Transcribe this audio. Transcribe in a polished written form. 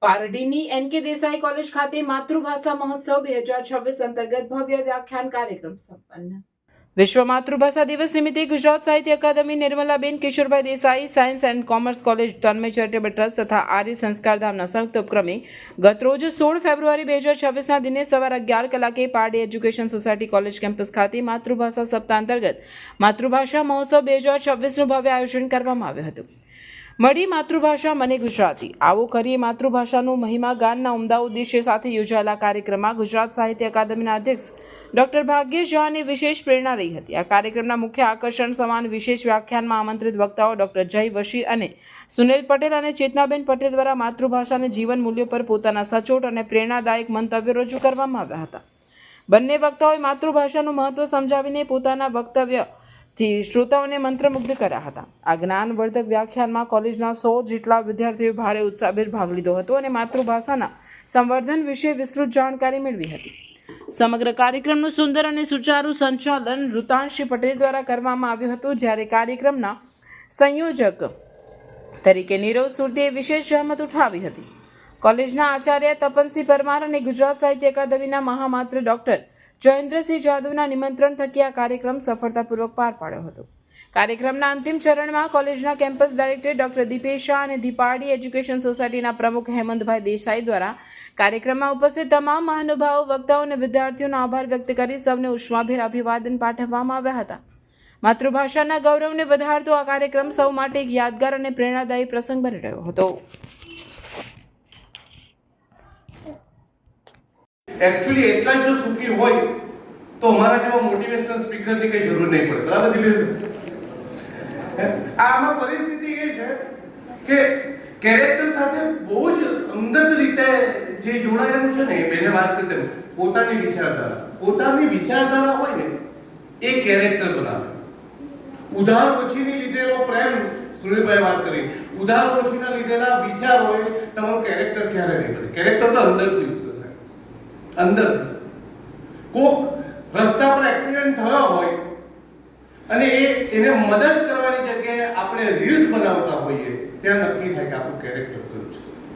પારડીની એન.કે. Desai college ખાતે માતૃભાષા મહોત્સવ 2026 અંતર્ગત ભવ્ય વ્યાખ્યાન કાર્યક્રમ સંપન્ન. વિશ્વ માતૃભાષા દિવસ નિમિત્તે Gujarat Sahitya Akademi, Nirmalaben Kishorbhai Desai science and commerce college, Tanmay charitable trust તથા આર્ય સંસ્કારધામના સંયુક્ત ઉપક્રમે ગતરોજ 16 ફેબ્રુઆરી 2026ના દિને સવારે 11 કલાકે Pardi education society college campus ખાતે માતૃભાષા સપ્તાહ અંતર્ગત માતૃભાષા મહોત્સવ 2026નું ભવ્ય આયોજન કરવામાં આવ્યું હતું. મળી માતૃભાષા મને ગુજરાતી, આવો કરીએ માતૃભાષાનું મહિમા ગાનના ઉમદા ઉદ્દેશ્ય સાથે યોજાયેલા કાર્યક્રમમાં ગુજરાત સાહિત્ય અકાદમીના અધ્યક્ષ ડોક્ટર ભાગ્યેશ ઝાની વિશેષ પ્રેરણા રહી હતી. આ કાર્યક્રમના મુખ્ય આકર્ષણ સમાન વિશેષ વ્યાખ્યાનમાં આમંત્રિત વક્તાઓ ડોક્ટર જય વશી અને સુનિલ પટેલ અને ચેતનાબેન પટેલ દ્વારા માતૃભાષાને જીવન મૂલ્યો પર પોતાના સચોટ અને પ્રેરણાદાયક મંતવ્યો રજૂ કરવામાં આવ્યા હતા. બંને વક્તાઓએ માતૃભાષાનું મહત્વ સમજાવીને પોતાના વક્તવ્ય થી શ્રોતાઓને મંત્રમુગ્ધ કર્યા હતા. આ જ્ઞાનવર્ધક વ્યાખ્યાનમાં કોલેજના 100 જેટલા વિદ્યાર્થીઓએ ભારે ઉત્સાહભેર ભાગ લીધો હતો અને માતૃભાષાના સંવર્ધન વિશે વિસ્તૃત જાણકારી મેળવી હતી. સમગ્ર કાર્યક્રમનું સુંદર અને સુચારુ સંચાલન ઋતાંશી પટેલ દ્વારા કરવામાં આવ્યું હતું, જ્યારે કાર્યક્રમના સંયોજક તરીકે નીરવ સુરતીએ વિશેષ જહેમત ઉઠાવી હતી. કોલેજના આચાર્ય તપનસિંહ પરમાર અને ગુજરાત સાહિત્ય અકાદમીના મહામાત્ર ડોક્ટર જયેન્દ્રસિંહ જાદવના નિમંત્રણ થકી આ કાર્યક્રમ સફળતાપૂર્વક પાર પાડ્યો હતો. કાર્યક્રમના અંતિમ ચરણમાં કોલેજના campus director doctor Dipesh Shah અને પારડી એજ્યુકેશન સોસાયટીના પ્રમુખ હેમંતભાઈ દેસાઈ દ્વારા કાર્યક્રમમાં ઉપસ્થિત તમામ મહાનુભાવો, વક્તાઓ અને વિદ્યાર્થીઓનો આભાર વ્યક્ત કરી સૌને ઉષ્માભેર અભિવાદન પાઠવવામાં આવ્યા હતા. માતૃભાષાના ગૌરવને વધારતો આ કાર્યક્રમ સૌ માટે એક યાદગાર અને પ્રેરણાદાયી પ્રસંગ બની રહ્યો હતો. एक्चुअली એટલા જ જો સુખી હોય તો અમારા જેવા મોટિવેશનલ સ્પીકરની કઈ જરૂર નહીં પડે. બરાબર દિલેશ? આમાં પરિસ્થિતિ એ છે કે કેરેક્ટર સાથે બહુ જ અંગત રીતે જે જોડાયેલું છે ને એ બેને વાત કરી તેમ પોતાની વિચારધારા હોય ને એ કેરેક્ટર બનાવે. ઉધાર પછીની લીધેલો પ્રેમ, સુનિલભાઈ વાત કરી, ઉધાર પછીના લીધેલા વિચાર હોય, તમારું કેરેક્ટર ક્યારે નહીં બને. કેરેક્ટર તો અંદરથી ઉછરે. અંદર કોક રસ્તા પર એક્સિડન્ટ થયો હોય અને એને મદદ કરવાની જગ્યાએ આપણે રીલ્સ બનાવતા હોઈએ, ત્યાં નક્કી થાય કે આપણું કેરેક્ટર શું છે.